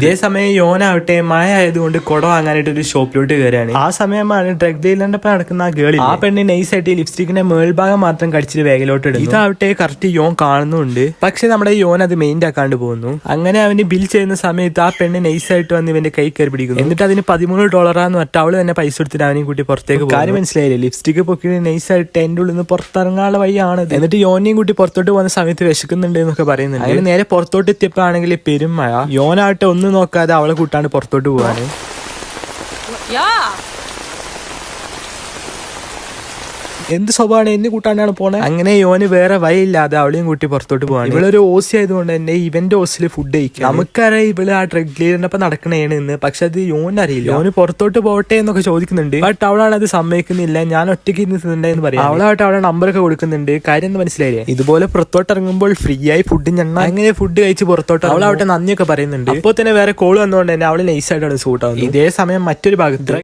ഇതേ സമയം യോനാവട്ടെ മഴ ആയതുകൊണ്ട് കുട വാങ്ങാനായിട്ട് ഒരു ഷോപ്പിലോട്ട് കയറാണ്. ആ സമയമാണ് ഡ്രഗ് ഡീലറിന്റെ ഒപ്പം നടക്കുന്ന ആ ഗേൾ. ആ പെണ്ണ് നൈസായിട്ട് ലിപ്സ്റ്റിക്കിന്റെ മേൽഭാഗം മാത്രം കടിച്ചിട്ട് വേഗലോട്ട് ഇടുന്നു. ഇതാവട്ടെ കറക്റ്റ് യോൻ കാണുന്നുണ്ട്. പക്ഷെ നമ്മുടെ യോൻ അത് മെയിൻ ആക്കാണ്ട് പോകുന്നു. അങ്ങനെ അവന് ബിൽ ചെയ്യുന്ന സമയത്ത് ആ പെണ്ണ് നൈസായിട്ട് വന്ന് ഇവന്റെ കൈ കയറി പിടിക്കുന്നു. എന്നിട്ട് അതിന് $13 മറ്റ അവള് തന്നെ പൈസ കൊടുത്തിട്ട് അവനെയും കൂട്ടി പുറത്തേക്ക് പോകും. കാര്യം മനസ്സിലായില്ലേ? ലിപ്സ്റ്റിക് പൊക്കി നൈസായിട്ട് എന്റെ ഉള്ളിൽ നിന്ന് പുറത്തിറങ്ങാനുള്ള വഴിയാണ്. എന്നിട്ട് യോനെയും കൂട്ടി പുറത്തോട്ട് പോകുന്ന സമയത്ത് വിശക്കുന്നുണ്ട് എന്നൊക്കെ പറയുന്നുണ്ട്. അങ്ങനെ നേരെ പുറത്തോട്ട് എത്തിയപ്പോ ആണെങ്കിൽ പെരുമഴ. യോനാവട്ടെ ഒന്നും നോക്കാതെ അവളെ കൂട്ടാണ്ട് പുറത്തോട്ട് പോവാന്. എന്ത് സ്വഭാവമാണ് എന്നെ കൂട്ടാണ്ടാണ് പോണേ. അങ്ങനെ യോന് വേറെ വഴിയില്ലാതെ അവളെയും കൂട്ടി പുറത്തോട്ട് പോവാണ്. ഇവളൊരു ഓസി ആയതുകൊണ്ട് തന്നെ ഇവന്റെ ഓസിൽ ഫുഡ് കഴിക്കും. നമുക്കറിയാം ഇവള് ആ ഡ്രഗ് ഡീലറിനൊപ്പം നടക്കണേണ് എന്ന്. പക്ഷെ അത് യോന് അറിയില്ല. യോന് പുറത്തോട്ട് പോട്ടെ എന്നൊക്കെ ചോദിക്കുന്നുണ്ട്. ബട്ട് അവളാണ് അത് സമ്മതിക്കുന്നില്ല. ഞാൻ ഒറ്റയ്ക്ക് ഇരുന്നിട്ടുണ്ടെന്ന് പറയാം. അവളായിട്ട് അവളെ നമ്പറൊക്കെ കൊടുക്കുന്നുണ്ട്. കാര്യം എന്ന് മനസ്സിലായില്ലേ? ഇതുപോലെ പുറത്തോട്ട് ഇറങ്ങുമ്പോൾ ഫ്രീ ആയി ഫുഡ് ഞണ്ണ. അങ്ങനെ ഫുഡ് കഴിച്ച് പുറത്തോട്ട് അവളാവട്ടെ നന്ദിയൊക്കെ പറയുന്നുണ്ട്. അപ്പോൾ തന്നെ വേറെ കോള് വന്നുകൊണ്ട് തന്നെ അവള് നൈസായിട്ടാണ് സൂട്ട് ആവുന്നത്. ഇതേ സമയം മറ്റൊരു ഭാഗത്ത്